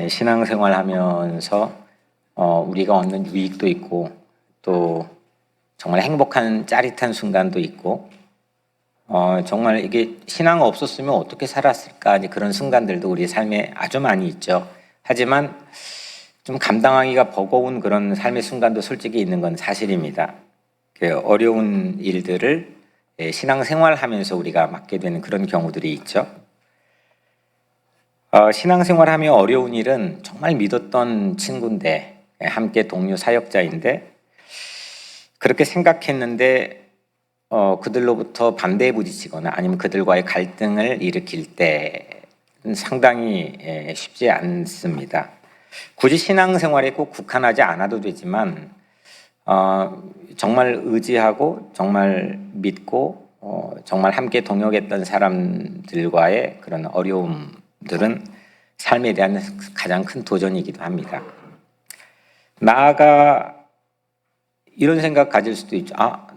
신앙생활하면서 우리가 얻는 유익도 있고 또 정말 행복한 짜릿한 순간도 있고 정말 이게 신앙 없었으면 어떻게 살았을까 그런 순간들도 우리 삶에 아주 많이 있죠. 하지만 좀 감당하기가 버거운 그런 삶의 순간도 솔직히 있는 건 사실입니다. 그 어려운 일들을 신앙생활하면서 우리가 맡게 되는 그런 경우들이 있죠. 신앙생활하며 어려운 일은 정말 믿었던 친구인데 함께 동료 사역자인데 그렇게 생각했는데 그들로부터 반대에 부딪히거나 아니면 그들과의 갈등을 일으킬 때는 상당히 쉽지 않습니다. 굳이 신앙생활에 꼭 국한하지 않아도 되지만 정말 의지하고 정말 믿고 정말 함께 동역했던 사람들과의 그런 어려움들은 삶에 대한 가장 큰 도전이기도 합니다. 나아가 이런 생각 가질 수도 있죠.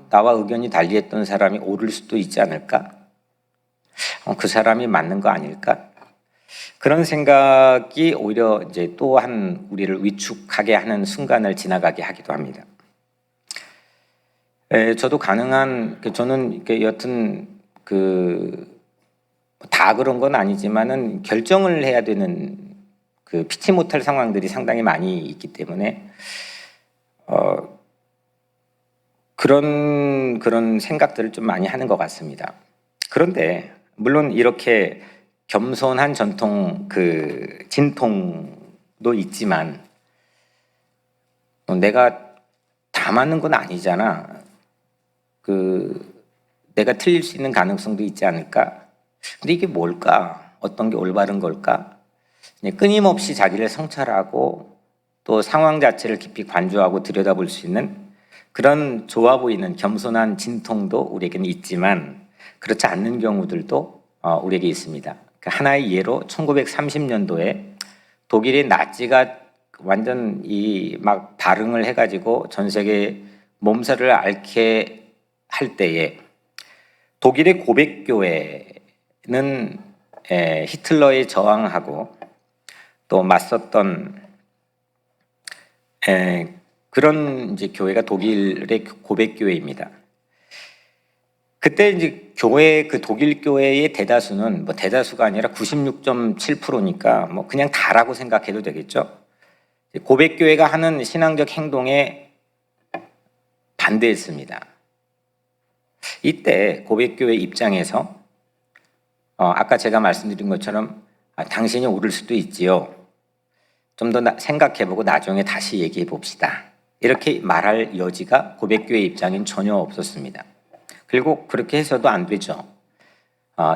나와 의견이 달리했던 사람이 옳을 수도 있지 않을까? 그 사람이 맞는 거 아닐까? 그런 생각이 오히려 이제 또한 우리를 위축하게 하는 순간을 지나가게 하기도 합니다. 저도 가능한 저는 여튼 다 그런 건 아니지만은 결정을 해야 되는 피치 못할 상황들이 상당히 많이 있기 때문에 그런 생각들을 좀 많이 하는 것 같습니다. 그런데 물론 이렇게 겸손한 전통 진통도 있지만 내가 다 맞는 건 아니잖아. 내가 틀릴 수 있는 가능성도 있지 않을까? 근데 이게 뭘까? 어떤 게 올바른 걸까? 끊임없이 자기를 성찰하고 또 상황 자체를 깊이 관조하고 들여다볼 수 있는 그런 좋아 보이는 겸손한 진통도 우리에게는 있지만 그렇지 않는 경우들도 우리에게 있습니다. 하나의 예로 1930년도에 독일의 나치가 완전 막 발흥을 해가지고 전 세계 몸살을 앓게 할 때에 독일의 고백교회는 히틀러에 저항하고 또 맞섰던 그런 이제 교회가 독일의 고백교회입니다. 그때 이제 독일 교회의 대다수는 대다수가 아니라 96.7%니까 그냥 다라고 생각해도 되겠죠. 고백교회가 하는 신앙적 행동에 반대했습니다. 이때 고백교회 입장에서 아까 제가 말씀드린 것처럼 당신이 옳을 수도 있지요. 좀 더 생각해보고 나중에 다시 얘기해 봅시다. 이렇게 말할 여지가 고백교회 입장엔 전혀 없었습니다. 그리고 그렇게 해서도 안 되죠.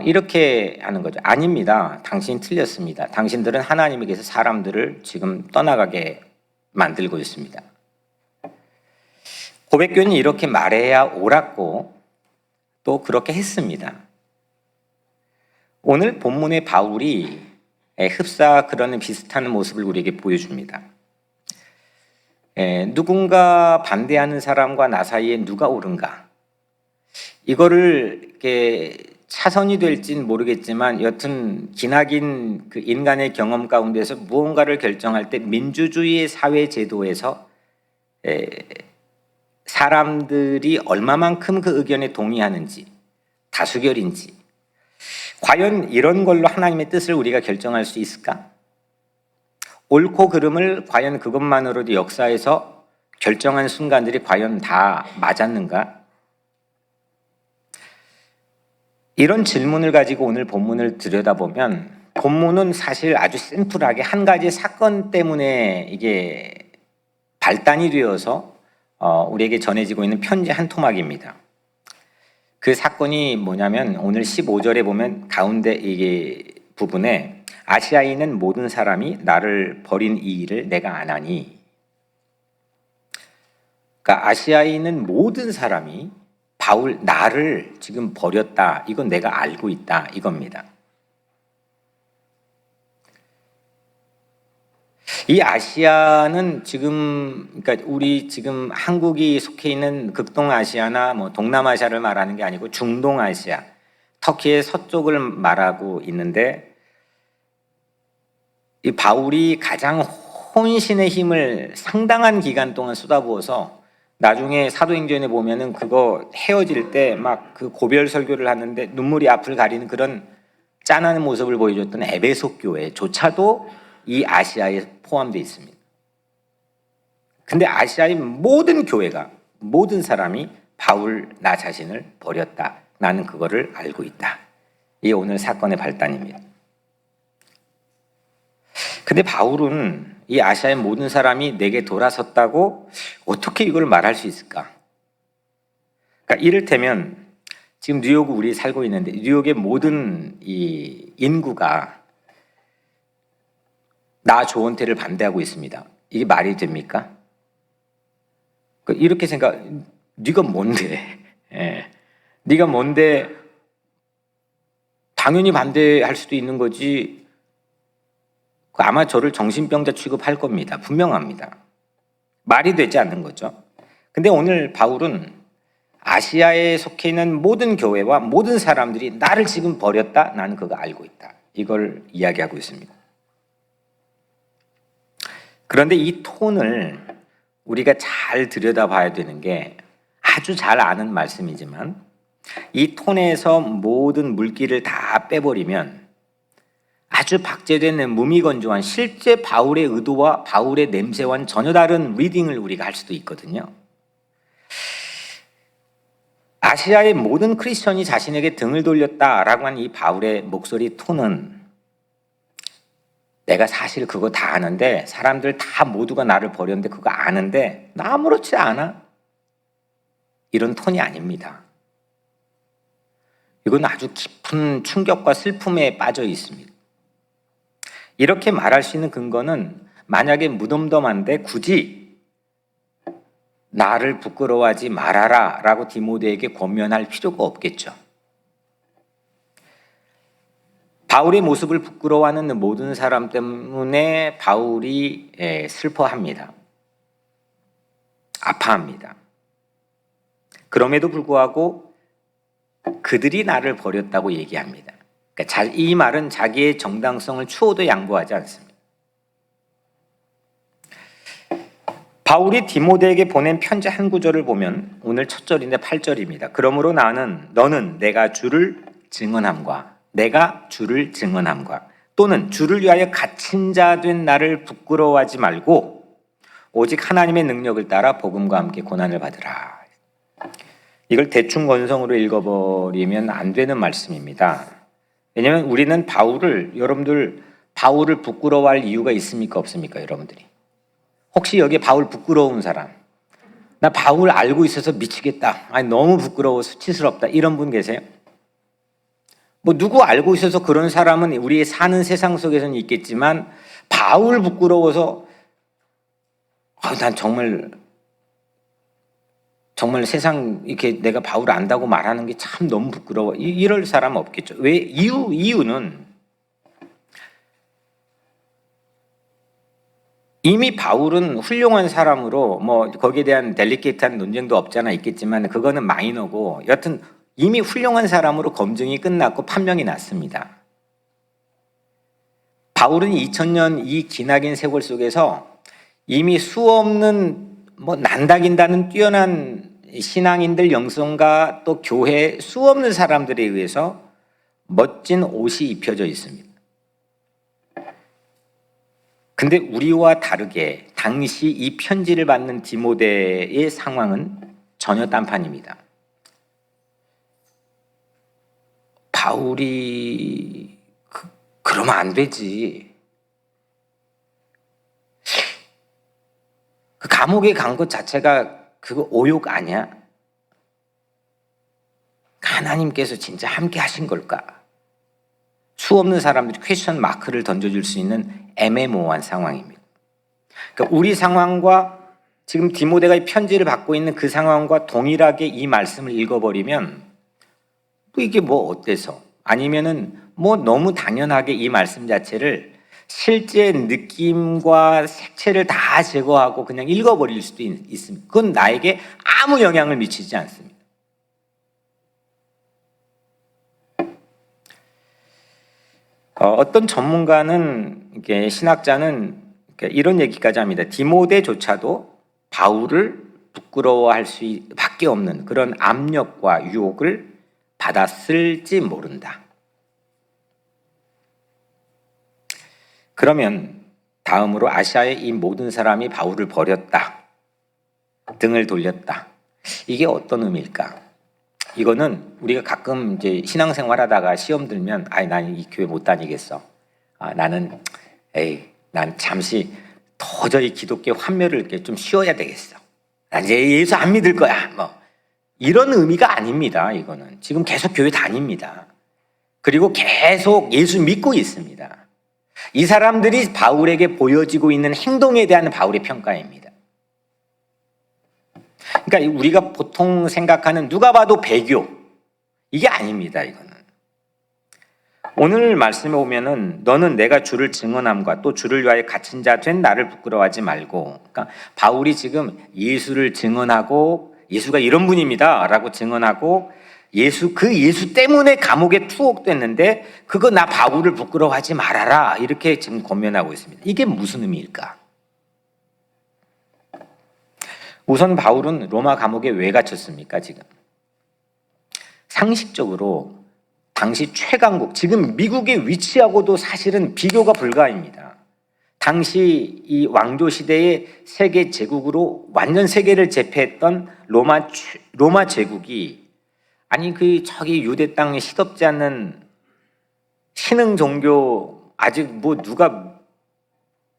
이렇게 하는 거죠. 아닙니다. 당신이 틀렸습니다. 당신들은 하나님에게서 사람들을 지금 떠나가게 만들고 있습니다. 고백교회는 이렇게 말해야 옳았고 또 그렇게 했습니다. 오늘 본문의 바울이 흡사 그런 비슷한 모습을 우리에게 보여줍니다. 누군가 반대하는 사람과 나 사이에 누가 옳은가? 이거를 이렇게 차선이 될진 모르겠지만 여튼 기나긴 인간의 경험 가운데서 무언가를 결정할 때 민주주의의 사회 제도에서 사람들이 얼마만큼 그 의견에 동의하는지 다수결인지 과연 이런 걸로 하나님의 뜻을 우리가 결정할 수 있을까? 옳고 그름을 과연 그것만으로도 역사에서 결정한 순간들이 과연 다 맞았는가? 이런 질문을 가지고 오늘 본문을 들여다보면 본문은 사실 아주 심플하게 한 가지 사건 때문에 이게 발단이 되어서 우리에게 전해지고 있는 편지 한 토막입니다. 그 사건이 뭐냐면 오늘 15절에 보면 가운데 이게 부분에 아시아에 있는 모든 사람이 나를 버린 이 일을 내가 아나니, 그러니까 아시아에 있는 모든 사람이 나를 지금 버렸다. 이건 내가 알고 있다. 이겁니다. 이 아시아는 지금 그러니까 우리 지금 한국이 속해 있는 극동아시아나 동남아시아를 말하는 게 아니고 중동아시아, 터키의 서쪽을 말하고 있는데 이 바울이 가장 혼신의 힘을 상당한 기간 동안 쏟아부어서 나중에 사도행전에 보면은 그거 헤어질 때 막 그 고별 설교를 하는데 눈물이 앞을 가리는 그런 짠하는 모습을 보여줬던 에베소 교회조차도 이 아시아에 포함되어 있습니다. 근데 아시아의 모든 교회가, 모든 사람이 바울 나 자신을 버렸다, 나는 그거를 알고 있다. 이게 오늘 사건의 발단입니다. 근데 바울은 이 아시아의 모든 사람이 내게 돌아섰다고 어떻게 이걸 말할 수 있을까? 그러니까 이를테면 지금 뉴욕 우리 살고 있는데 뉴욕의 모든 이 인구가 나 조원태를 반대하고 있습니다. 이게 말이 됩니까? 이렇게 생각, 네가 뭔데? 예. 네가 뭔데? 당연히 반대할 수도 있는 거지. 아마 저를 정신병자 취급할 겁니다. 분명합니다. 말이 되지 않는 거죠. 근데 오늘 바울은 아시아에 속해 있는 모든 교회와 모든 사람들이 나를 지금 버렸다, 나는 그거 알고 있다, 이걸 이야기하고 있습니다. 그런데 이 톤을 우리가 잘 들여다봐야 되는 게, 아주 잘 아는 말씀이지만 이 톤에서 모든 물기를 다 빼버리면 아주 박제된 무미건조한 실제 바울의 의도와 바울의 냄새와는 전혀 다른 리딩을 우리가 할 수도 있거든요. 아시아의 모든 크리스천이 자신에게 등을 돌렸다라고 하는 이 바울의 목소리 톤은, 내가 사실 그거 다 아는데, 사람들 다 모두가 나를 버렸는데 그거 아는데 나 아무렇지 않아, 이런 톤이 아닙니다. 이건 아주 깊은 충격과 슬픔에 빠져 있습니다. 이렇게 말할 수 있는 근거는, 만약에 무덤덤한데 굳이 나를 부끄러워하지 말아라 라고 디모데에게 권면할 필요가 없겠죠. 바울의 모습을 부끄러워하는 모든 사람 때문에 바울이 슬퍼합니다. 아파합니다. 그럼에도 불구하고 그들이 나를 버렸다고 얘기합니다. 그러니까 이 말은 자기의 정당성을 추호도 양보하지 않습니다. 바울이 디모데에게 보낸 편지 한 구절을 보면 오늘 첫 절인데 8절입니다. 그러므로 너는 내가 주를 증언함과 또는 주를 위하여 갇힌 자 된 나를 부끄러워하지 말고 오직 하나님의 능력을 따라 복음과 함께 고난을 받으라. 이걸 대충 건성으로 읽어버리면 안 되는 말씀입니다. 왜냐하면 우리는 여러분들 바울을 부끄러워할 이유가 있습니까, 없습니까, 여러분들이? 혹시 여기에 바울 부끄러운 사람, 나 바울 알고 있어서 미치겠다, 아니 너무 부끄러워 수치스럽다, 이런 분 계세요? 뭐 누구 알고 있어서 그런 사람은 우리 사는 세상 속에서는 있겠지만, 바울 부끄러워서 난 정말 세상 이렇게 내가 바울을 안다고 말하는 게 참 너무 부끄러워, 이럴 사람은 없겠죠. 왜? 이유는 이미 바울은 훌륭한 사람으로, 뭐 거기에 대한 델리케이트한 논쟁도 없잖아 있겠지만 그거는 마이너고, 여튼 이미 훌륭한 사람으로 검증이 끝났고 판명이 났습니다. 바울은 2000년 이 기나긴 세월 속에서 이미 수없는 난다긴다는 뛰어난 신앙인들, 영성가, 또 교회 수없는 사람들에 의해서 멋진 옷이 입혀져 있습니다. 근데 우리와 다르게 당시 이 편지를 받는 디모데의 상황은 전혀 딴판입니다. 바울이 그러면 안 되지. 그 감옥에 간 것 자체가 그거 오욕 아니야? 하나님께서 진짜 함께 하신 걸까? 수없는 사람들이 퀘스천 마크를 던져줄 수 있는 애매모호한 상황입니다. 그러니까 우리 상황과 지금 디모데가 이 편지를 받고 있는 그 상황과 동일하게 이 말씀을 읽어버리면 이게 어때서? 아니면은 너무 당연하게 이 말씀 자체를 실제 느낌과 색채를 다 제거하고 그냥 읽어버릴 수도 있습니다. 그건 나에게 아무 영향을 미치지 않습니다. 어떤 전문가는 이게 신학자는 이런 얘기까지 합니다. 디모데조차도 바울을 부끄러워할 수밖에 없는 그런 압력과 유혹을 받았을지 모른다. 그러면 다음으로 아시아의 이 모든 사람이 바울을 버렸다. 등을 돌렸다. 이게 어떤 의미일까? 이거는 우리가 가끔 이제 신앙생활 하다가 시험 들면 난 이 교회 못 다니겠어. 난 잠시 도저히 기독교 환멸을 이렇게 좀 쉬어야 되겠어. 난 이제 예수 안 믿을 거야. 뭐 이런 의미가 아닙니다. 이거는 지금 계속 교회 다닙니다. 그리고 계속 예수 믿고 있습니다. 이 사람들이 바울에게 보여지고 있는 행동에 대한 바울의 평가입니다. 그러니까 우리가 보통 생각하는 누가 봐도 배교 이게 아닙니다. 이거는 오늘 말씀에 보면은 너는 내가 주를 증언함과 또 주를 위하여 갇힌 자 된 나를 부끄러워하지 말고, 그러니까 바울이 지금 예수를 증언하고 예수가 이런 분입니다라고 증언하고 그 예수 때문에 감옥에 투옥됐는데 그거 나 바울을 부끄러워하지 말아라 이렇게 지금 권면하고 있습니다. 이게 무슨 의미일까? 우선 바울은 로마 감옥에 왜 갇혔습니까? 지금 상식적으로 당시 최강국, 지금 미국의 위치하고도 사실은 비교가 불가합니다. 당시 이 왕조 시대의 세계 제국으로 완전 세계를 제패했던 로마 제국이 저기 유대 땅에 시덥지 않는 신흥 종교, 아직 누가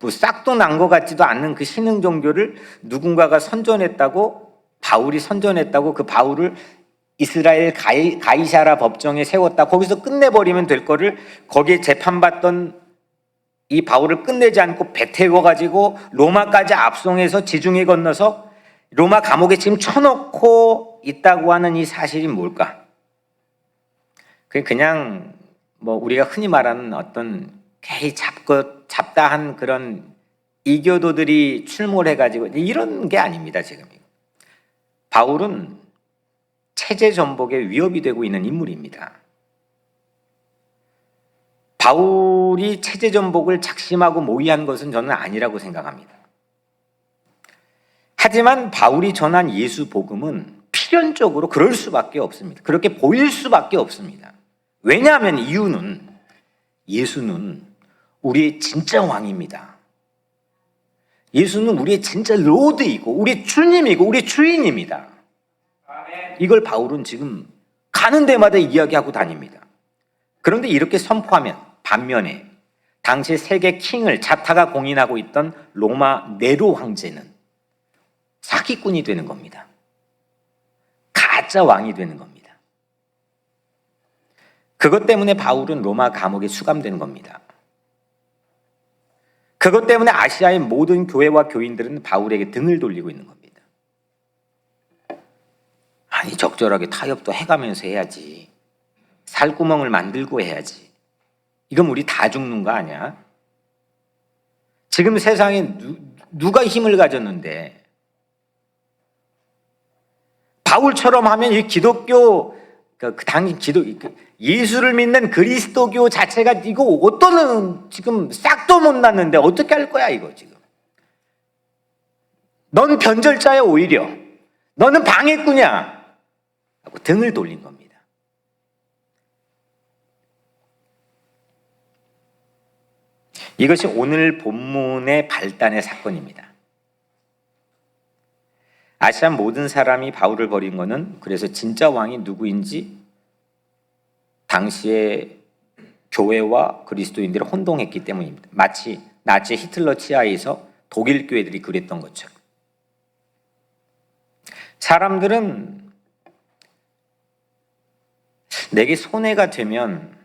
싹도 난 것 같지도 않는 그 신흥 종교를 누군가가 선전했다고, 바울이 선전했다고 그 바울을 이스라엘 가이사라 법정에 세웠다. 거기서 끝내버리면 될 거를 거기에 재판받던 이 바울을 끝내지 않고 배 태워가지고 로마까지 압송해서 지중해 건너서 로마 감옥에 지금 쳐놓고 있다고 하는 이 사실이 뭘까? 그냥 우리가 흔히 말하는 어떤 잡다한 그런 이교도들이 출몰해가지고 이런 게 아닙니다. 지금 바울은 체제 전복에 위협이 되고 있는 인물입니다. 바울이 체제 전복을 작심하고 모의한 것은 저는 아니라고 생각합니다. 하지만 바울이 전한 예수 복음은 필연적으로 그럴 수밖에 없습니다. 그렇게 보일 수밖에 없습니다. 왜냐하면 이유는 예수는 우리의 진짜 왕입니다. 예수는 우리의 진짜 로드이고 우리의 주님이고 우리의 주인입니다. 이걸 바울은 지금 가는 데마다 이야기하고 다닙니다. 그런데 이렇게 선포하면 반면에 당시 세계 킹을 자타가 공인하고 있던 로마 네로 황제는 사기꾼이 되는 겁니다. 가짜 왕이 되는 겁니다. 그것 때문에 바울은 로마 감옥에 수감되는 겁니다. 그것 때문에 아시아의 모든 교회와 교인들은 바울에게 등을 돌리고 있는 겁니다. 적절하게 타협도 해가면서 해야지. 살구멍을 만들고 해야지. 이건 우리 다 죽는 거 아니야? 지금 세상에 누가 힘을 가졌는데 바울처럼 하면 이 기독교 예수를 믿는 그리스도교 자체가 이거 어떤 지금 싹도 못 났는데 어떻게 할 거야 이거 지금? 넌 변절자야 오히려. 너는 방해꾼이야. 하고 등을 돌린 겁니다. 이것이 오늘 본문의 발단의 사건입니다. 아시아 모든 사람이 바울을 버린 것은 그래서 진짜 왕이 누구인지 당시의 교회와 그리스도인들이 혼동했기 때문입니다. 마치 나치 히틀러 치하에서 독일 교회들이 그랬던 것처럼. 사람들은 내게 손해가 되면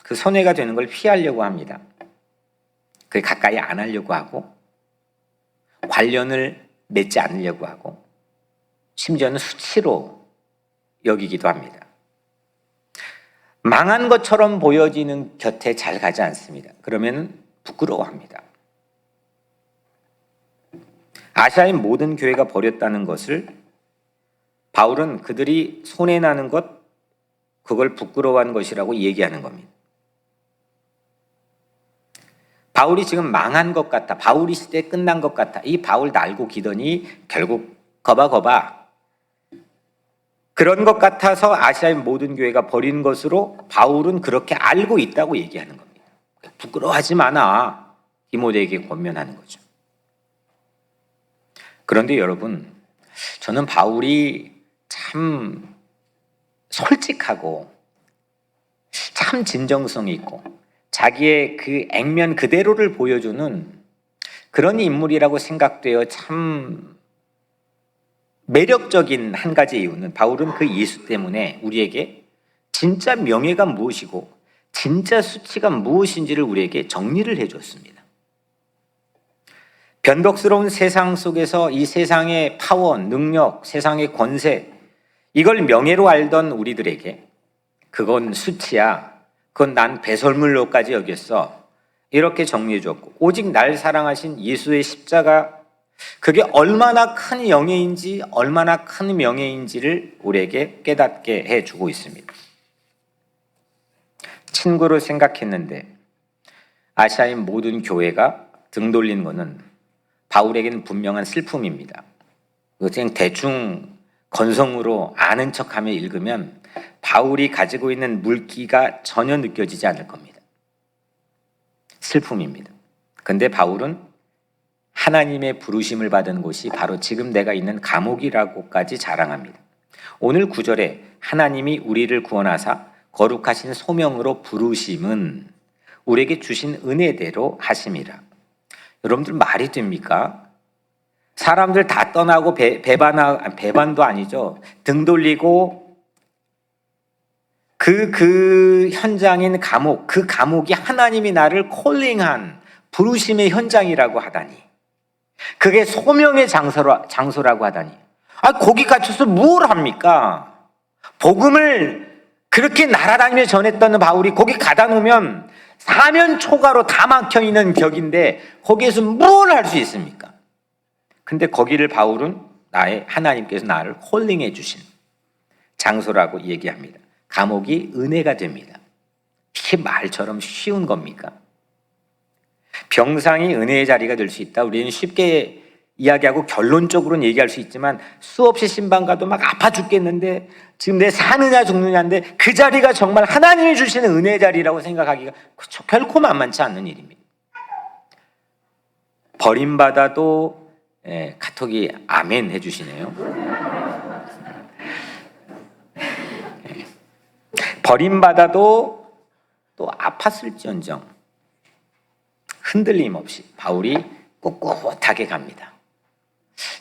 그 손해가 되는 걸 피하려고 합니다. 그게 가까이 안 하려고 하고 관련을 맺지 않으려고 하고 심지어는 수치로 여기기도 합니다. 망한 것처럼 보여지는 곁에 잘 가지 않습니다. 그러면 부끄러워합니다. 아시아의 모든 교회가 버렸다는 것을 바울은 그들이 손해나는 것, 그걸 부끄러워하는 것이라고 얘기하는 겁니다. 바울이 지금 망한 것 같아. 바울이 시대 끝난 것 같아. 이 바울 날고 기더니 결국 거봐. 그런 것 같아서 아시아의 모든 교회가 버린 것으로 바울은 그렇게 알고 있다고 얘기하는 겁니다. 부끄러워하지 마나. 디모데에게 권면하는 거죠. 그런데 여러분, 저는 바울이 참 솔직하고 참 진정성이 있고 자기의 그 액면 그대로를 보여주는 그런 인물이라고 생각되어 참 매력적인 한 가지 이유는 바울은 그 예수 때문에 우리에게 진짜 명예가 무엇이고 진짜 수치가 무엇인지를 우리에게 정리를 해줬습니다. 변덕스러운 세상 속에서 이 세상의 파워, 능력, 세상의 권세, 이걸 명예로 알던 우리들에게 그건 수치야, 그건 난 배설물로까지 여겼어, 이렇게 정리해 줬고, 오직 날 사랑하신 예수의 십자가, 그게 얼마나 큰 영예인지 얼마나 큰 명예인지를 우리에게 깨닫게 해주고 있습니다. 친구로 생각했는데 아시아의 모든 교회가 등 돌린 것은 바울에게는 분명한 슬픔입니다. 그냥 대충 건성으로 아는 척하며 읽으면 바울이 가지고 있는 물기가 전혀 느껴지지 않을 겁니다. 슬픔입니다. 근데 바울은 하나님의 부르심을 받은 곳이 바로 지금 내가 있는 감옥이라고까지 자랑합니다. 오늘 9절에 하나님이 우리를 구원하사 거룩하신 소명으로 부르심은 우리에게 주신 은혜대로 하심이라. 여러분들 말이 됩니까? 사람들 다 떠나고 배반도 아니죠. 등 돌리고 그 현장인 감옥, 그 감옥이 하나님이 나를 콜링한 부르심의 현장이라고 하다니, 그게 소명의 장소라고 하다니, 거기 갇혀서 뭘 합니까? 복음을 그렇게 날아다니며 전했던 바울이 거기 가다 놓으면 사면 초가로 다 막혀있는 벽인데 거기에서 뭘 할 수 있습니까? 근데 거기를 바울은 하나님께서 나를 콜링해 주신 장소라고 얘기합니다. 감옥이 은혜가 됩니다. 이게 말처럼 쉬운 겁니까? 병상이 은혜의 자리가 될 수 있다. 우리는 쉽게 이야기하고 결론적으로는 얘기할 수 있지만 수없이 신방 가도 막 아파 죽겠는데 지금 내 사느냐 죽느냐인데 그 자리가 정말 하나님이 주시는 은혜의 자리라고 생각하기가 결코 만만치 않는 일입니다. 버림받아도 카톡이 아멘 해주시네요. 버림받아도 또 아팠을지언정 흔들림 없이 바울이 꿋꿋하게 갑니다.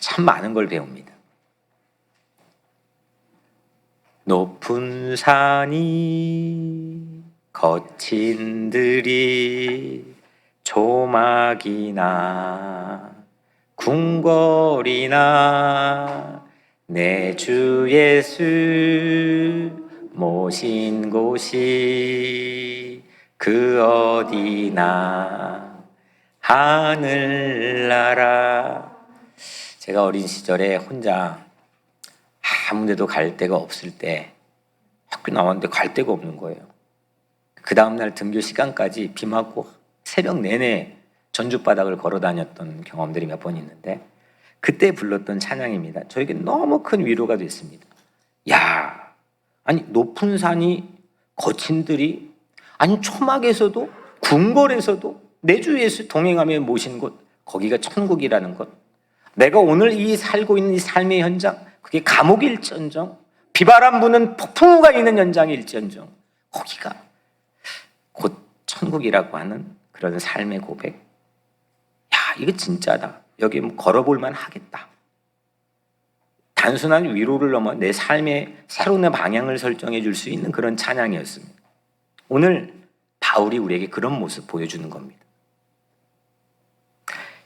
참 많은 걸 배웁니다. 높은 산이 거친 들이 조막이나 궁궐이나 내 주 예수 모신 곳이 그 어디나 하늘나라. 제가 어린 시절에 혼자 아무 데도 갈 데가 없을 때 학교 나왔는데 갈 데가 없는 거예요. 그 다음날 등교 시간까지 비 맞고 새벽 내내 전주바닥을 걸어 다녔던 경험들이 몇 번 있는데 그때 불렀던 찬양입니다. 저에게 너무 큰 위로가 됐습니다. 야, 아니 높은 산이 거친 들이, 아니 초막에서도 궁궐에서도 내 주 예수 동행하며 모신 곳, 거기가 천국이라는 것, 내가 오늘 이 살고 있는 이 삶의 현장, 그게 감옥일지언정 비바람 부는 폭풍우가 있는 현장일지언정 거기가 곧 천국이라고 하는 그런 삶의 고백. 야, 이거 진짜다. 여기 걸어볼만 하겠다. 단순한 위로를 넘어 내 삶의 새로운 방향을 설정해 줄 수 있는 그런 찬양이었습니다. 오늘 바울이 우리에게 그런 모습 보여주는 겁니다.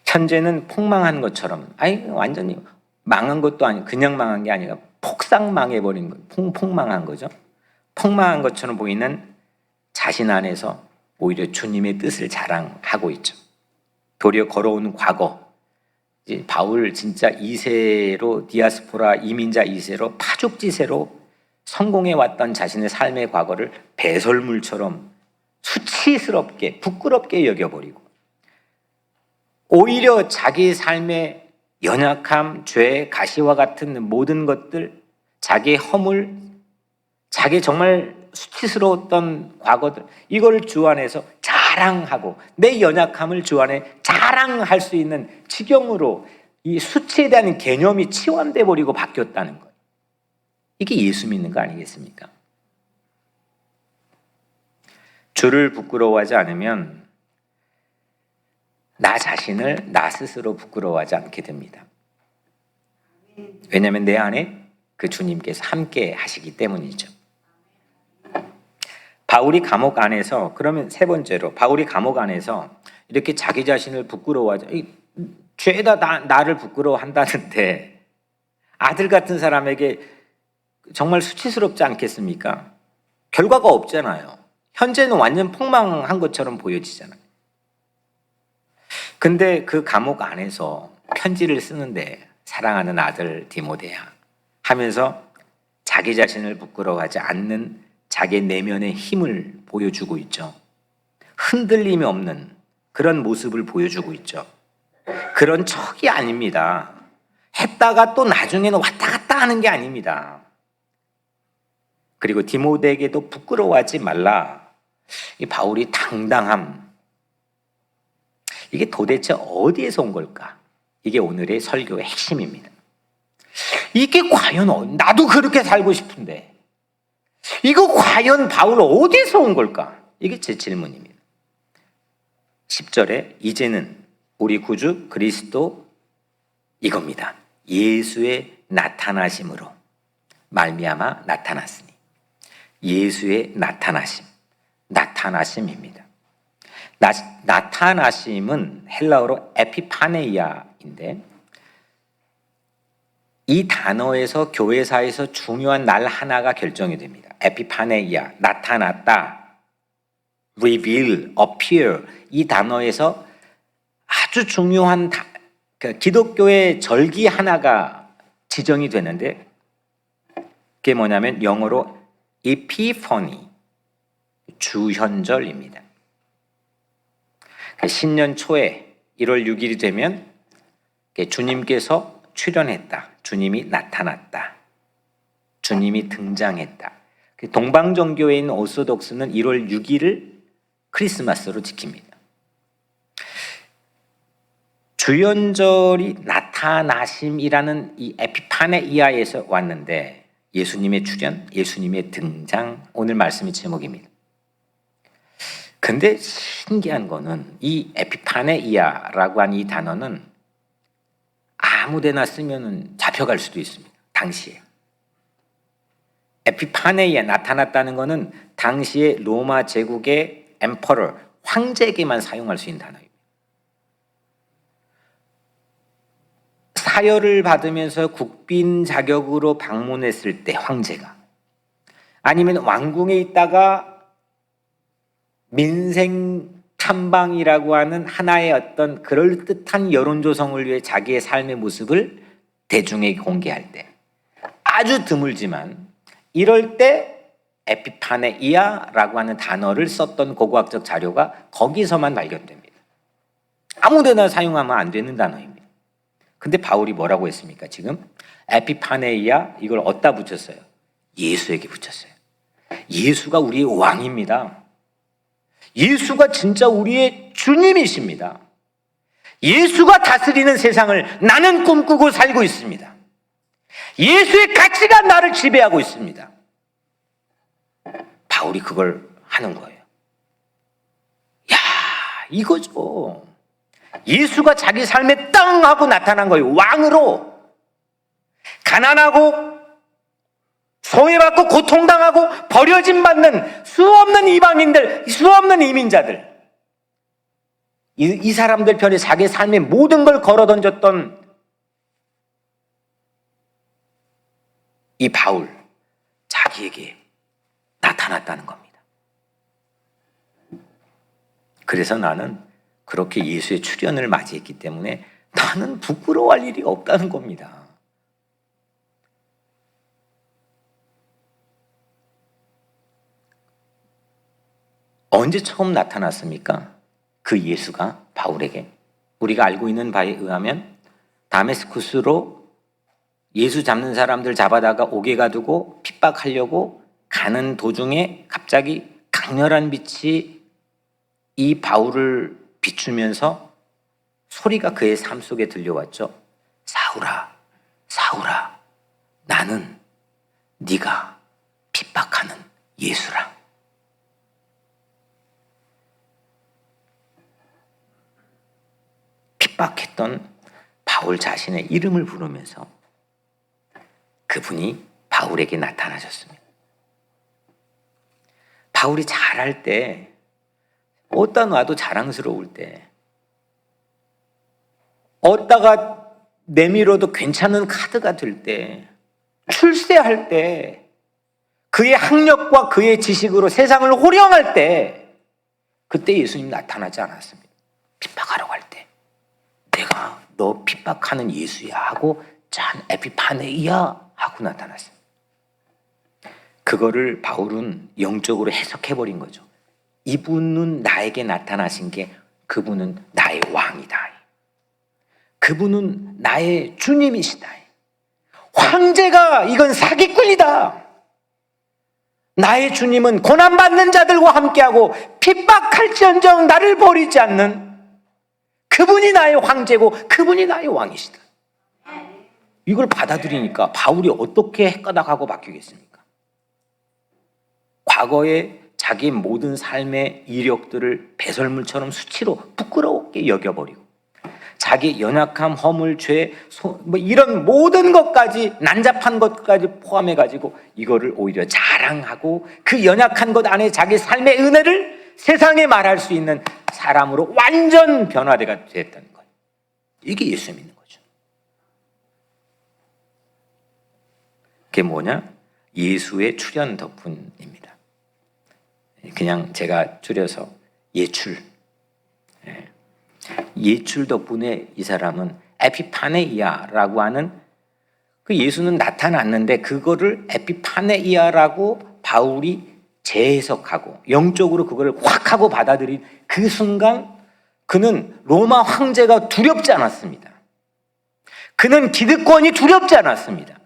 현재는 폭망한 것처럼, 완전히 망한 것도 아니고 그냥 망한 게 아니라 폭삭 망해버린 거, 폭망한 거죠. 폭망한 것처럼 보이는 자신 안에서 오히려 주님의 뜻을 자랑하고 있죠. 도리어 걸어온 과거, 이제 바울 진짜 2세로 디아스포라 이민자 2세로 파죽지세로 성공해 왔던 자신의 삶의 과거를 배설물처럼 수치스럽게 부끄럽게 여겨버리고 오히려 자기 삶의 연약함, 죄, 가시와 같은 모든 것들, 자기의 허물, 자기 정말 수치스러웠던 과거들, 이걸 주 안에서 자랑하고 내 연약함을 주 안에 자랑할 수 있는 지경으로 이 수치에 대한 개념이 치환돼 버리고 바뀌었다는 거예요. 이게 예수 믿는 거 아니겠습니까? 주를 부끄러워하지 않으면 나 자신을 나 스스로 부끄러워하지 않게 됩니다. 왜냐하면 내 안에 그 주님께서 함께 하시기 때문이죠. 바울이 감옥 안에서, 그러면 세 번째로 바울이 감옥 안에서 이렇게 자기 자신을 부끄러워하지, 죄다 나를 부끄러워한다는데 아들 같은 사람에게 정말 수치스럽지 않겠습니까? 결과가 없잖아요. 현재는 완전 폭망한 것처럼 보여지잖아요. 근데 그 감옥 안에서 편지를 쓰는데 사랑하는 아들 디모데야 하면서 자기 자신을 부끄러워하지 않는 자기 내면의 힘을 보여주고 있죠. 흔들림이 없는 그런 모습을 보여주고 있죠. 그런 척이 아닙니다. 했다가 또 나중에는 왔다 갔다 하는 게 아닙니다. 그리고 디모데에게도 부끄러워하지 말라. 이 바울이 당당함, 이게 도대체 어디에서 온 걸까? 이게 오늘의 설교의 핵심입니다. 이게 과연, 나도 그렇게 살고 싶은데 이거 과연 바울 어디에서 온 걸까? 이게 제 질문입니다. 10절에 이제는 우리 구주 그리스도 이겁니다. 예수의 나타나심으로 말미암아 나타났으니. 예수의 나타나심입니다. 나타나심은 헬라어로 에피파네이아인데 이 단어에서 교회사에서 중요한 날 하나가 결정이 됩니다. 에피파네이아, 나타났다, reveal, appear, 이 단어에서 아주 중요한 기독교의 절기 하나가 지정이 되는데 그게 뭐냐면 영어로 epiphany, 주현절입니다. 신년 초에 1월 6일이 되면 주님께서 출현했다, 주님이 나타났다, 주님이 등장했다. 동방정교에 있는 오소독스는 1월 6일을 크리스마스로 지킵니다. 주연절이 나타나심이라는 이 에피파네이아에서 왔는데 예수님의 출현, 예수님의 등장, 오늘 말씀의 제목입니다. 근데 신기한 거는 이 에피파네이아라고 하는 이 단어는 아무데나 쓰면 잡혀갈 수도 있습니다. 당시에. 에피파네이아, 나타났다는 거는 당시에 로마 제국의 엠퍼러, 황제에게만 사용할 수 있는 단어입니다. 사열을 받으면서 국빈 자격으로 방문했을 때 황제가, 아니면 왕궁에 있다가 민생 탐방이라고 하는 하나의 어떤 그럴듯한 여론 조성을 위해 자기의 삶의 모습을 대중에게 공개할 때, 아주 드물지만 이럴 때 에피파네이아라고 하는 단어를 썼던 고고학적 자료가 거기서만 발견됩니다. 아무데나 사용하면 안 되는 단어입니다. 근데 바울이 뭐라고 했습니까? 지금 에피파네이아, 이걸 어디다 붙였어요? 예수에게 붙였어요. 예수가 우리의 왕입니다. 예수가 진짜 우리의 주님이십니다. 예수가 다스리는 세상을 나는 꿈꾸고 살고 있습니다. 예수의 가치가 나를 지배하고 있습니다. 바울이 그걸 하는 거예요. 야, 이거죠. 예수가 자기 삶에 땅 하고 나타난 거예요. 왕으로. 가난하고 소외받고 고통당하고 버려짐 받는 수없는 이방인들, 수없는 이민자들, 이 사람들 편에 자기 삶의 모든 걸 걸어 던졌던 이 바울, 자기에게 나타났다는 겁니다. 그래서 나는 그렇게 예수의 출현을 맞이했기 때문에 나는 부끄러워할 일이 없다는 겁니다. 언제 처음 나타났습니까? 그 예수가 바울에게 우리가 알고 있는 바에 의하면 다메스쿠스로 예수 잡는 사람들 잡아다가 옥에 가두고 핍박하려고 가는 도중에 갑자기 강렬한 빛이 이 바울을 비추면서 소리가 그의 삶 속에 들려왔죠. 사울아, 사울아, 나는 네가 핍박하는 예수라. 핍박했던 바울 자신의 이름을 부르면서 그분이 바울에게 나타나셨습니다. 바울이 잘할 때, 어디다 놔도 자랑스러울 때, 어디다가 내밀어도 괜찮은 카드가 될 때, 출세할 때, 그의 학력과 그의 지식으로 세상을 호령할 때, 그때 예수님 나타나지 않았습니다. 핍박하려고 할 때, 내가 너 핍박하는 예수야 하고 짠 에피파네이야 하고 나타났어요. 그거를 바울은 영적으로 해석해버린 거죠. 이분은 나에게 나타나신 게 그분은 나의 왕이다. 그분은 나의 주님이시다. 황제가 이건 사기꾼이다. 나의 주님은 고난받는 자들과 함께하고 핍박할지언정 나를 버리지 않는 그분이 나의 황제고 그분이 나의 왕이시다. 이걸 받아들이니까 바울이 어떻게 헷가닥하고 바뀌겠습니까? 과거에 자기 모든 삶의 이력들을 배설물처럼 수치로 부끄럽게 여겨버리고 자기 연약함, 허물, 죄, 이런 모든 것까지 난잡한 것까지 포함해가지고 이거를 오히려 자랑하고 그 연약한 것 안에 자기 삶의 은혜를 세상에 말할 수 있는 사람으로 완전 변화가 됐다는 거예요. 이게 예수 믿는 거죠. 그게 뭐냐? 예수의 출현 덕분입니다. 그냥 제가 줄여서 예출. 예출 덕분에 이 사람은 에피파네이아라고 하는 그 예수는 나타났는데 그거를 에피파네이아라고 바울이 재해석하고 영적으로 그걸 확 하고 받아들인 그 순간 그는 로마 황제가 두렵지 않았습니다. 그는 기득권이 두렵지 않았습니다.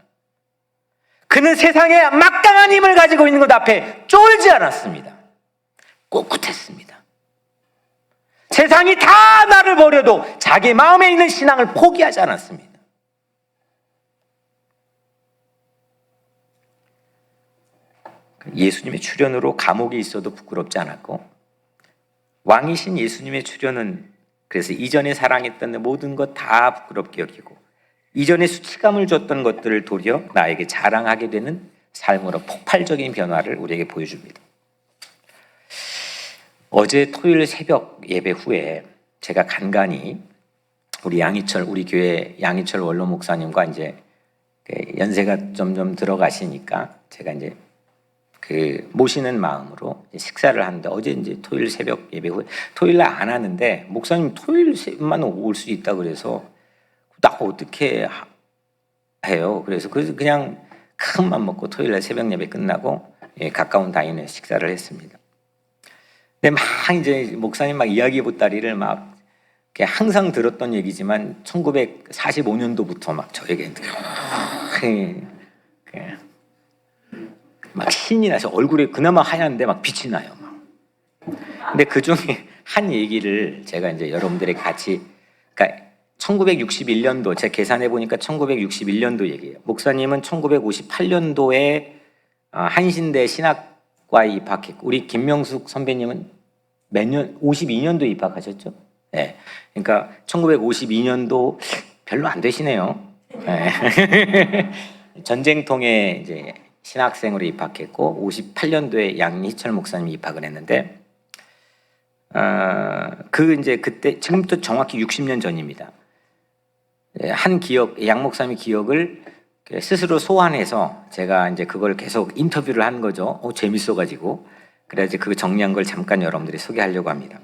그는 세상에 막강한 힘을 가지고 있는 것 앞에 쫄지 않았습니다. 꿋꿋했습니다. 세상이 다 나를 버려도 자기 마음에 있는 신앙을 포기하지 않았습니다. 예수님의 출현으로 감옥에 있어도 부끄럽지 않았고 왕이신 예수님의 출현은 그래서 이전에 사랑했던 모든 것 다 부끄럽게 여기고 이전에 수치감을 줬던 것들을 도리어 나에게 자랑하게 되는 삶으로 폭발적인 변화를 우리에게 보여줍니다. 어제 토요일 새벽 예배 후에 제가 간간히 우리 교회 양희철 원로 목사님과 이제 연세가 점점 들어가시니까 제가 이제 그 모시는 마음으로 식사를 하는데 어제 이제 토요일 새벽 예배 후에 토요일 날 안 하는데 목사님 토요일만 올 수 있다 그래서 나 어떻게 해요? 그래서 그냥 큰 맘 먹고 토요일 날 새벽 예배 끝나고 가까운 다인에 식사를 했습니다. 근데 막 이제 목사님 막 이야기 보따리를 막 항상 들었던 얘기지만 1945년도부터 막 저에게 막 신이 나서 얼굴에 그나마 하얀데 막 빛이 나요. 막. 근데 그 중에 한 얘기를 제가 이제 여러분들에게 같이, 그러니까 1961년도 제가 계산해 보니까 1961년도 얘기예요. 목사님은 1958년도에 한신대 신학과에 입학했고 우리 김명숙 선배님은 몇 년? 52년도에 입학하셨죠? 네. 그러니까 1952년도 별로 안 되시네요. 네. 전쟁통에 이제 신학생으로 입학했고 58년도에 양희철 목사님이 입학을 했는데 이제 그때 지금부터 정확히 60년 전입니다. 한 기억 양 목사님의 기억을 스스로 소환해서 제가 이제 그걸 계속 인터뷰를 한 거죠. 재밌어가지고 그래야지 그 정리한 걸 잠깐 여러분들이 소개하려고 합니다.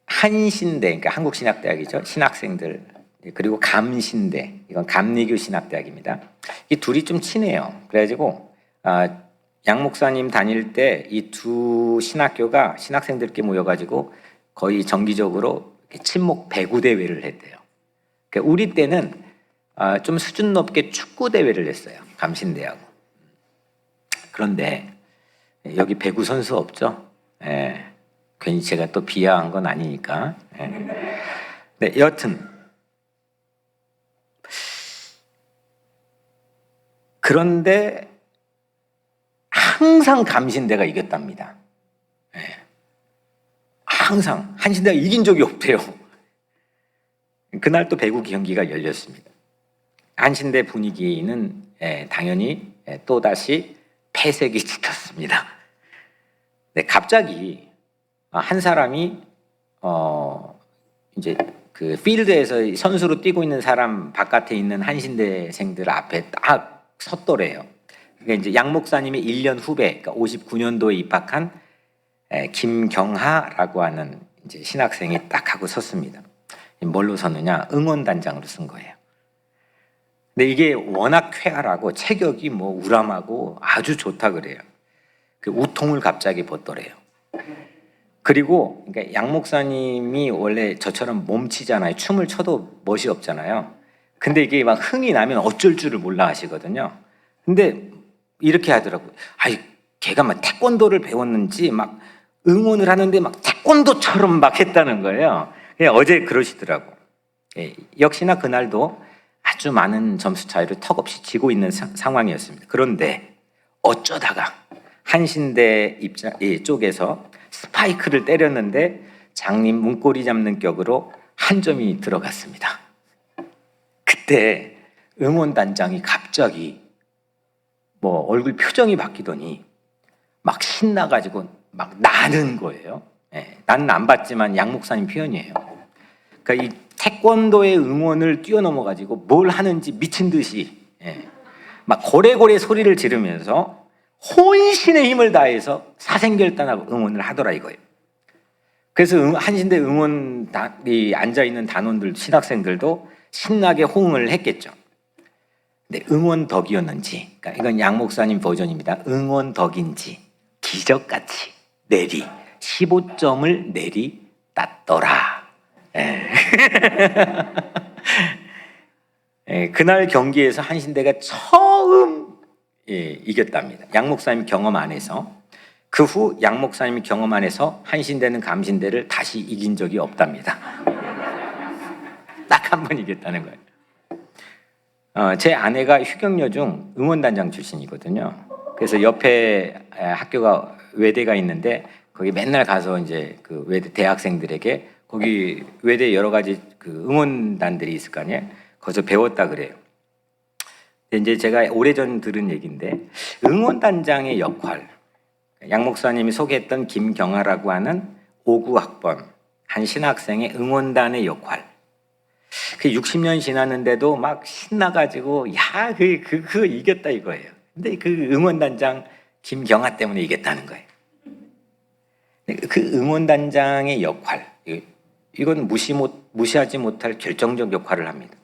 한신대 그러니까 한국신학대학이죠. 신학생들 그리고 감신대 이건 감리교 신학대학입니다. 이 둘이 좀 친해요. 그래가지고 양 목사님 다닐 때 이 두 신학교가 신학생들끼리 모여가지고 거의 정기적으로 친목 배구 대회를 했대요. 그러니까 우리 때는 좀 수준 높게 축구 대회를 했어요. 감신대하고. 그런데 여기 배구 선수 없죠? 예. 괜히 제가 또 비하한 건 아니니까. 예. 네, 여튼 그런데 항상 감신대가 이겼답니다. 예. 항상 한신대가 이긴 적이 없대요. 그날 또 배구 경기가 열렸습니다. 한신대 분위기는 당연히 또다시 패색이 짙었습니다. 네, 갑자기 한 사람이 이제 그 필드에서 선수로 뛰고 있는 사람 바깥에 있는 한신대생들 앞에 딱 섰더래요. 그게 이제 양 목사님의 1년 후배, 그러니까 59년도에 입학한 김경하라고 하는 이제 신학생이 딱 하고 섰습니다. 뭘로 섰느냐? 응원단장으로 쓴 거예요. 근데 이게 워낙 쾌활하고 체격이 뭐 우람하고 아주 좋다 그래요. 그 우통을 갑자기 벗더래요. 그리고 그러니까 양 목사님이 원래 저처럼 몸치잖아요. 춤을 춰도 멋이 없잖아요. 근데 이게 막 흥이 나면 어쩔 줄을 몰라 하시거든요. 근데 이렇게 하더라고요. 아이, 걔가 막 태권도를 배웠는지 막 응원을 하는데 막 태권도처럼 막 했다는 거예요. 어제 그러시더라고. 역시나 그날도 아주 많은 점수 차이로 턱없이 지고 있는 상황이었습니다. 그런데 어쩌다가 한신대 쪽에서 스파이크를 때렸는데 장님 문고리 잡는 격으로 한 점이 들어갔습니다. 그때 응원단장이 갑자기 뭐 얼굴 표정이 바뀌더니 막 신나가지고 막 나는 거예요. 나는 안 봤지만 양 목사님 표현이에요. 그러니까 이 태권도의 응원을 뛰어넘어가지고 뭘 하는지 미친 듯이 막 고래고래 소리를 지르면서 혼신의 힘을 다해서 사생결단하고 응원을 하더라 이거예요. 그래서 한신대 응원이 앉아있는 단원들, 신학생들도 신나게 호응을 했겠죠. 근데 응원덕이었는지, 그러니까 이건 양 목사님 버전입니다. 응원덕인지 기적같이 내리 15점을 내리 땄더라. 그날 경기에서 한신대가 처음 이겼답니다. 양 목사님 경험 안에서. 그 후 양 목사님 경험 안에서 한신대는 감신대를 다시 이긴 적이 없답니다. 딱 한 번 이겼다는 거예요. 제 아내가 휴경여중 응원단장 출신이거든요. 그래서 옆에 학교가 외대가 있는데 거기 맨날 가서 이제 그 외대 대학생들에게 거기 외대 여러 가지 그 응원단들이 있을 거 아니에요. 거기서 배웠다 그래요. 이제 제가 오래전 들은 얘기인데 응원단장의 역할, 양 목사님이 소개했던 김경아라고 하는 59학번 한 신학생의 응원단의 역할. 그 60년 지났는데도 막 신나가지고 야, 그 이겼다 이거예요. 근데 그 응원단장 김경아 때문에 이겼다는 거예요. 그 응원단장의 역할, 이건 무시하지 못할 결정적 역할을 합니다.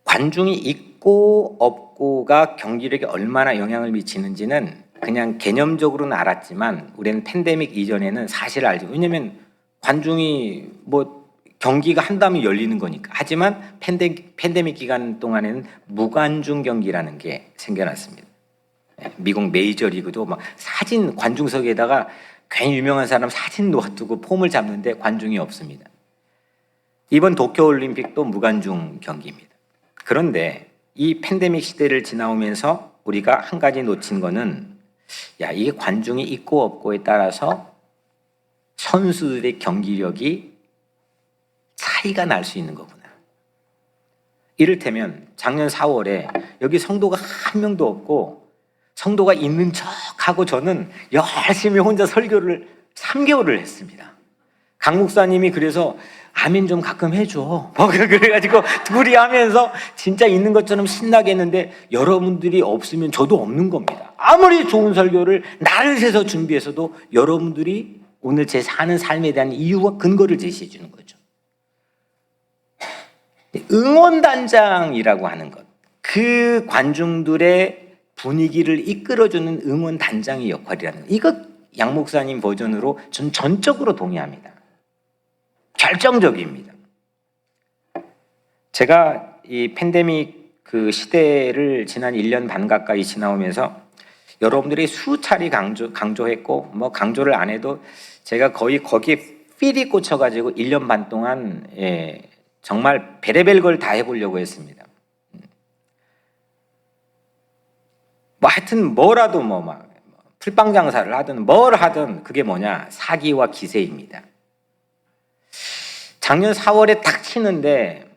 관중이 있고 없고가 경기력에 얼마나 영향을 미치는지는 그냥 개념적으로는 알았지만 우리는 팬데믹 이전에는 사실 알죠. 왜냐하면 관중이 뭐 경기가 한다면 열리는 거니까. 하지만 팬데믹 기간 동안에는 무관중 경기라는 게 생겨났습니다. 미국 메이저리그도 막 사진 관중석에다가 괜히 유명한 사람 사진 놓아두고 폼을 잡는데 관중이 없습니다. 이번 도쿄올림픽도 무관중 경기입니다. 그런데 이 팬데믹 시대를 지나오면서 우리가 한 가지 놓친 거는 야, 이게 관중이 있고 없고에 따라서 선수들의 경기력이 차이가 날 수 있는 거구나. 이를테면 작년 4월에 여기 성도가 한 명도 없고 성도가 있는 척하고 저는 열심히 혼자 설교를 3개월을 했습니다. 강 목사님이 그래서 아멘 좀 가끔 해줘. 그래가지고 둘이 하면서 진짜 있는 것처럼 신나게 했는데 여러분들이 없으면 저도 없는 겁니다. 아무리 좋은 설교를 나를 새서 준비해서도 여러분들이 오늘 제 사는 삶에 대한 이유와 근거를 제시해 주는 거죠. 응원단장이라고 하는 것, 그 관중들의 분위기를 이끌어주는 응원단장의 역할이라는 것, 이거 양 목사님 버전으로 전 전적으로 동의합니다. 결정적입니다. 제가 이 팬데믹 그 시대를 지난 1년 반 가까이 지나오면서 여러분들이 수차례 강조했고 뭐 강조를 안 해도 제가 거의 거기에 필이 꽂혀가지고 1년 반 동안 정말 베레벨 걸 다 해보려고 했습니다. 뭐 하여튼 뭐라도 뭐 막 풀빵 장사를 하든 뭘 하든 그게 뭐냐, 사기와 기세입니다. 작년 4월에 딱 치는데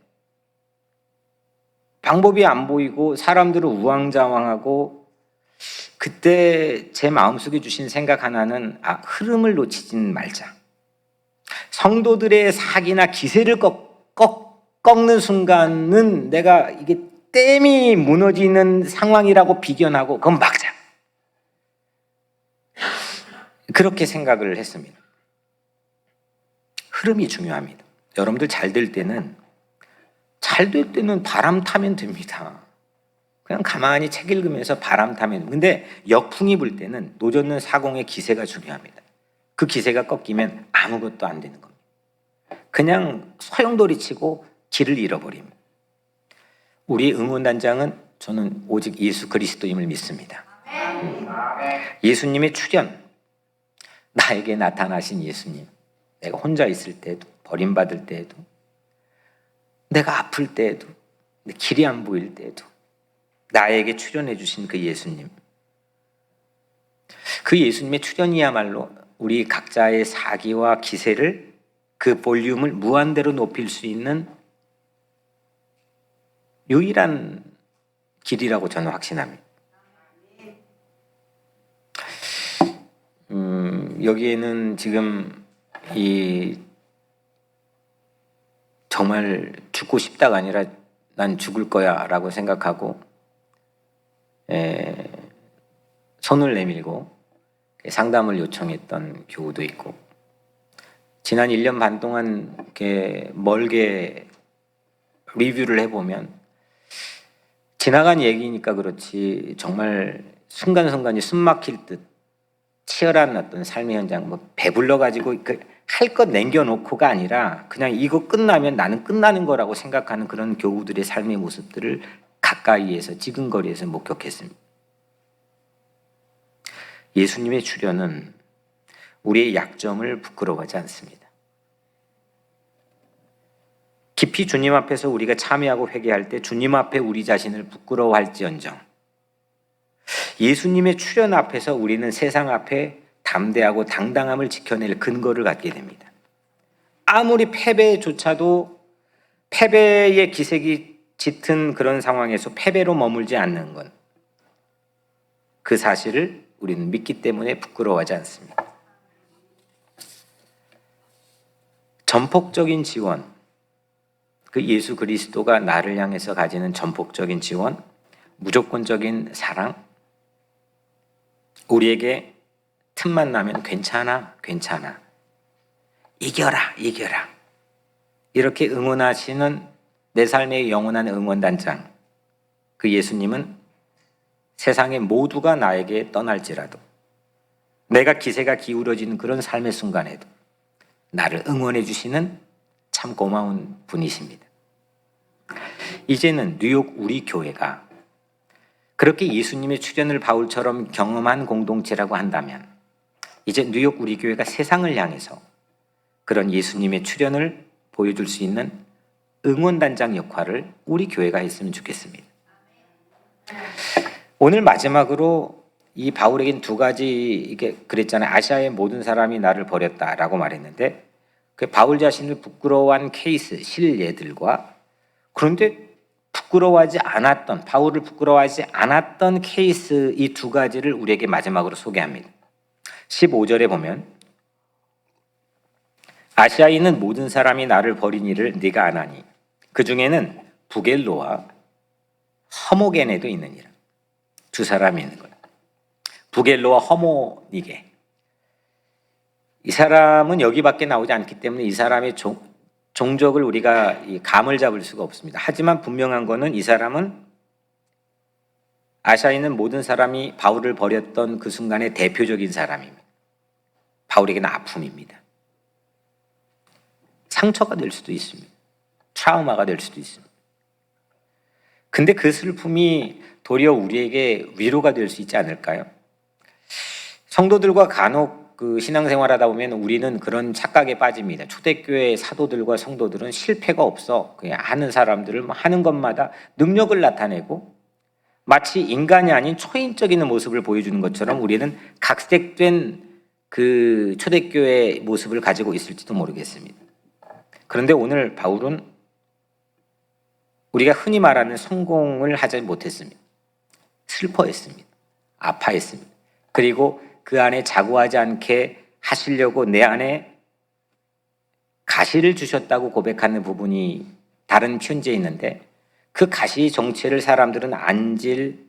방법이 안 보이고 사람들은 우왕좌왕하고, 그때 제 마음속에 주신 생각 하나는 흐름을 놓치진 말자. 성도들의 사기나 기세를 꺾는 순간은 내가 이게 댐이 무너지는 상황이라고 비견하고 그건 막자. 그렇게 생각을 했습니다. 흐름이 중요합니다. 여러분들 잘 될 때는 바람 타면 됩니다. 그냥 가만히 책 읽으면서 바람 타면. 근데 역풍이 불 때는 노젓는 사공의 기세가 중요합니다. 그 기세가 꺾이면 아무것도 안 되는 겁니다. 그냥 소용돌이 치고 길을 잃어버립니다. 우리 응원단장은 저는 오직 예수 그리스도임을 믿습니다. 예수님의 출현, 나에게 나타나신 예수님, 내가 혼자 있을 때도, 버림받을 때에도, 내가 아플 때에도, 길이 안 보일 때에도 나에게 출현해 주신 그 예수님, 그 예수님의 출현이야말로 우리 각자의 사기와 기세를, 그 볼륨을 무한대로 높일 수 있는 유일한 길이라고 저는 확신합니다. 여기에는 지금 정말 죽고 싶다가 아니라 난 죽을 거야 라고 생각하고 손을 내밀고 상담을 요청했던 교우도 있고, 지난 1년 반 동안 이렇게 멀게 리뷰를 해보면 지나간 얘기니까 그렇지 정말 순간순간이 숨 막힐 듯 치열한 어떤 삶의 현장, 뭐 배불러가지고 할 것 남겨놓고가 아니라 그냥 이거 끝나면 나는 끝나는 거라고 생각하는 그런 교우들의 삶의 모습들을 가까이에서 지근거리에서 목격했습니다. 예수님의 출현은 우리의 약점을 부끄러워하지 않습니다. 깊이 주님 앞에서 우리가 참여하고 회개할 때 주님 앞에 우리 자신을 부끄러워할지언정, 예수님의 출현 앞에서 우리는 세상 앞에 담대하고 당당함을 지켜낼 근거를 갖게 됩니다. 아무리 패배조차도 패배의 기색이 짙은 그런 상황에서 패배로 머물지 않는 건, 그 사실을 우리는 믿기 때문에 부끄러워하지 않습니다. 전폭적인 지원, 그 예수 그리스도가 나를 향해서 가지는 전폭적인 지원, 무조건적인 사랑, 우리에게 틈만 나면 괜찮아, 이겨라, 이렇게 응원하시는 내 삶의 영원한 응원단장, 그 예수님은 세상의 모두가 나에게 떠날지라도, 내가 기세가 기울어지는 그런 삶의 순간에도 나를 응원해 주시는 참 고마운 분이십니다. 이제는 뉴욕 우리 교회가 그렇게 예수님의 출현을 바울처럼 경험한 공동체라고 한다면, 이제 뉴욕 우리 교회가 세상을 향해서 그런 예수님의 출현을 보여줄 수 있는 응원단장 역할을 우리 교회가 했으면 좋겠습니다. 오늘 마지막으로 이 바울에겐 두 가지, 이게 그랬잖아요. 아시아의 모든 사람이 나를 버렸다라고 말했는데, 그 바울 자신을 부끄러워한 케이스, 실예들과, 그런데 바울을 부끄러워하지 않았던 케이스, 이 두 가지를 우리에게 마지막으로 소개합니다. 15절에 보면, 아시아에 있는 모든 사람이 나를 버린 일을 네가 아나니 그 중에는 부겔로와 허모게네도 있느니라. 두 사람이 있는 거예요. 부겔로와 허모니게. 이 사람은 여기밖에 나오지 않기 때문에 이 사람의 종족을 우리가 감을 잡을 수가 없습니다. 하지만 분명한 거는 이 사람은 아시아에 있는 모든 사람이 바울을 버렸던 그 순간의 대표적인 사람입니다. 바울에게는 아픔입니다. 상처가 될 수도 있습니다. 트라우마가 될 수도 있습니다. 근데 그 슬픔이 도리어 우리에게 위로가 될 수 있지 않을까요? 성도들과 간혹 신앙생활하다 보면 우리는 그런 착각에 빠집니다. 초대교회 사도들과 성도들은 실패가 없어. 그냥 하는 사람들을 하는 것마다 능력을 나타내고 마치 인간이 아닌 초인적인 모습을 보여주는 것처럼 우리는 각색된 그 초대교회 모습을 가지고 있을지도 모르겠습니다. 그런데 오늘 바울은 우리가 흔히 말하는 성공을 하지 못했습니다. 슬퍼했습니다. 아파했습니다. 그리고 그 안에 자고하지 않게 하시려고 내 안에 가시를 주셨다고 고백하는 부분이 다른 편지에 있는데 그 가시 정체를 사람들은 안질,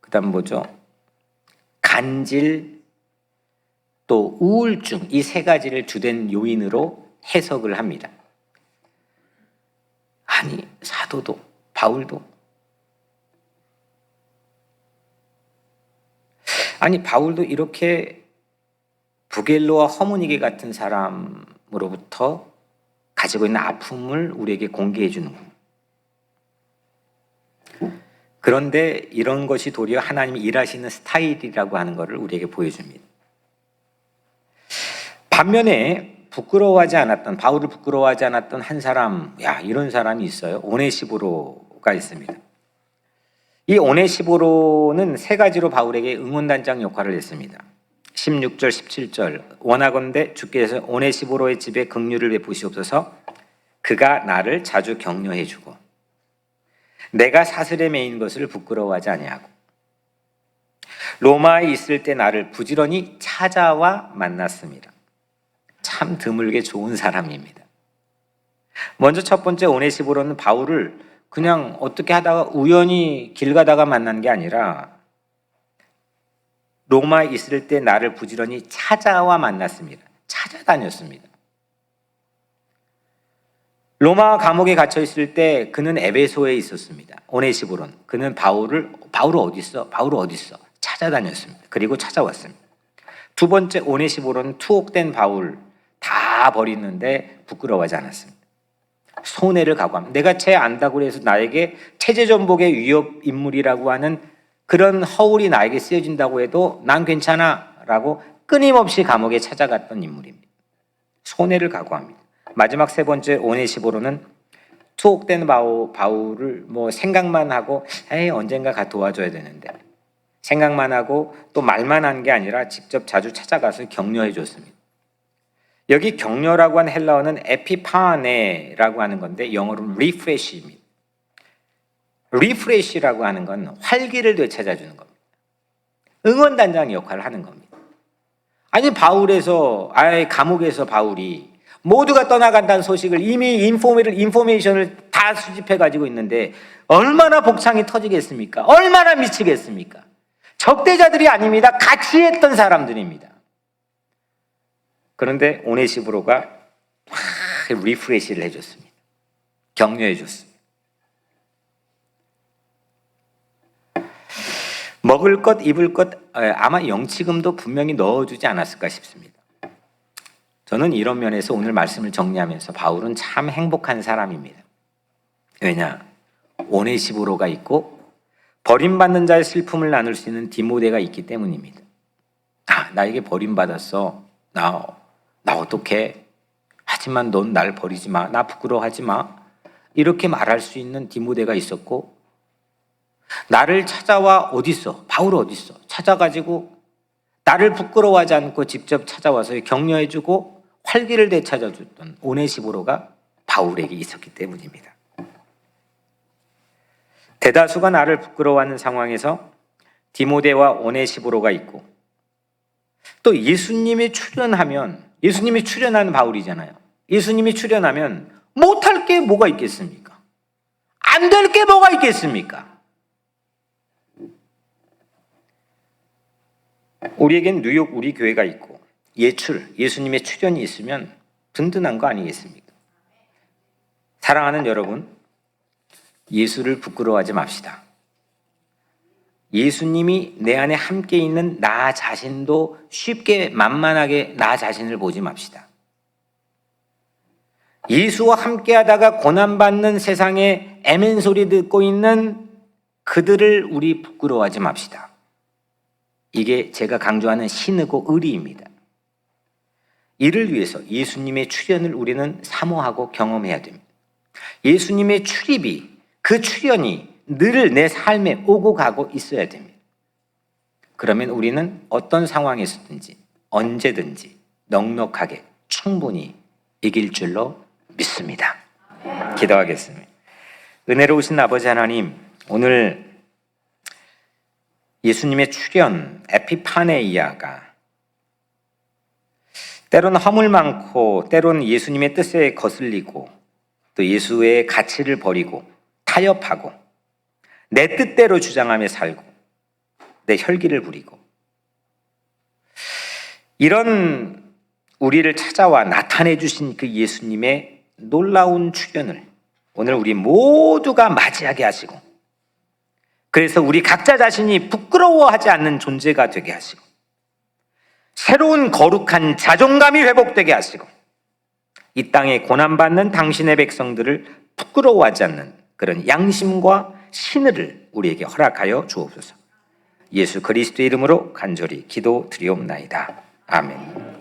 그다음 뭐죠? 간질, 또 우울증, 이 세 가지를 주된 요인으로 해석을 합니다. 아니, 사도도, 바울도. 아니, 바울도 이렇게 부겔로와 허무니게 같은 사람으로부터 가지고 있는 아픔을 우리에게 공개해 주는 겁니다. 그런데 이런 것이 도리어 하나님이 일하시는 스타일이라고 하는 것을 우리에게 보여줍니다. 반면에 바울을 부끄러워하지 않았던 한 사람, 이런 사람이 있어요. 오네시보로가 있습니다. 이 오네시보로는 세 가지로 바울에게 응원단장 역할을 했습니다. 16절, 17절 원하건대 주께서 오네시보로의 집에 긍휼을 베푸시옵소서. 그가 나를 자주 격려해 주고 내가 사슬에 매인 것을 부끄러워하지 아니하고 로마에 있을 때 나를 부지런히 찾아와 만났습니다. 참 드물게 좋은 사람입니다. 먼저 첫 번째 오네시보로는 바울을 그냥 어떻게 하다가 우연히 길 가다가 만난 게 아니라 로마에 있을 때 나를 부지런히 찾아와 만났습니다. 찾아다녔습니다. 로마 감옥에 갇혀 있을 때 그는 에베소에 있었습니다. 오네시보로는 그는 바울 어디 있어? 바울 어디 있어? 찾아다녔습니다. 그리고 찾아왔습니다. 두 번째 오네시보로는 투옥된 바울 다 버리는데 부끄러워하지 않았습니다. 손해를 각오합니다. 내가 쟤 안다고 해서 나에게 체제전복의 위협 인물이라고 하는 그런 허울이 나에게 쓰여진다고 해도 난 괜찮아 라고 끊임없이 감옥에 찾아갔던 인물입니다. 손해를 각오합니다. 마지막 세 번째 오네시보로는 투옥된 바울을 생각만 하고 언젠가 도와줘야 되는데 생각만 하고 또 말만 한 게 아니라 직접 자주 찾아가서 격려해 줬습니다. 여기 격려라고 한 헬라어는 에피파네라고 하는 건데 영어로는 refresh입니다. refresh라고 하는 건 활기를 되찾아주는 겁니다. 응원단장 역할을 하는 겁니다. 아니 감옥에서 바울이 모두가 떠나간다는 소식을 이미 인포메이션을 다 수집해 가지고 있는데 얼마나 복창이 터지겠습니까? 얼마나 미치겠습니까? 적대자들이 아닙니다. 같이 했던 사람들입니다. 그런데 오네시보로가 리프레시를 해줬습니다. 격려해 줬습니다. 먹을 것, 입을 것 아마 영치금도 분명히 넣어주지 않았을까 싶습니다. 저는 이런 면에서 오늘 말씀을 정리하면서 바울은 참 행복한 사람입니다. 왜냐? 오네시보로가 있고 버림받는 자의 슬픔을 나눌 수 있는 디모데가 있기 때문입니다. 나에게 버림받았어. 나 어떡해? 하지만 넌 날 버리지 마. 나 부끄러워하지 마. 이렇게 말할 수 있는 디모데가 있었고 나를 찾아와 어딨어? 바울 어딨어? 찾아가지고 나를 부끄러워하지 않고 직접 찾아와서 격려해주고 활기를 되찾아줬던 오네시보로가 바울에게 있었기 때문입니다. 대다수가 나를 부끄러워하는 상황에서 디모데와 오네시보로가 있고 또 예수님이 출연한 바울이잖아요. 예수님이 출연하면 못할 게 뭐가 있겠습니까? 안 될 게 뭐가 있겠습니까? 우리에겐 뉴욕 우리 교회가 있고 예수님의 출연이 있으면 든든한 거 아니겠습니까? 사랑하는 여러분, 예수를 부끄러워하지 맙시다. 예수님이 내 안에 함께 있는 나 자신도 쉽게 만만하게 나 자신을 보지 맙시다. 예수와 함께 하다가 고난받는 세상에 애멘 소리 듣고 있는 그들을 우리 부끄러워하지 맙시다. 이게 제가 강조하는 신의고 의리입니다. 이를 위해서 예수님의 출현을 우리는 사모하고 경험해야 됩니다. 예수님의 출입이, 그 출현이 늘 내 삶에 오고 가고 있어야 됩니다. 그러면 우리는 어떤 상황에서든지 언제든지 넉넉하게 충분히 이길 줄로 믿습니다. 기도하겠습니다. 은혜로우신 아버지 하나님, 오늘 예수님의 출현, 에피파네이아가 때로는 허물 많고 때로는 예수님의 뜻에 거슬리고 또 예수의 가치를 버리고 타협하고 내 뜻대로 주장하며 살고 내 혈기를 부리고 이런 우리를 찾아와 나타내 주신 그 예수님의 놀라운 출현을 오늘 우리 모두가 맞이하게 하시고, 그래서 우리 각자 자신이 부끄러워하지 않는 존재가 되게 하시고 새로운 거룩한 자존감이 회복되게 하시고 이 땅에 고난받는 당신의 백성들을 부끄러워하지 않는 그런 양심과 신의를 우리에게 허락하여 주옵소서. 예수 그리스도의 이름으로 간절히 기도드리옵나이다. 아멘.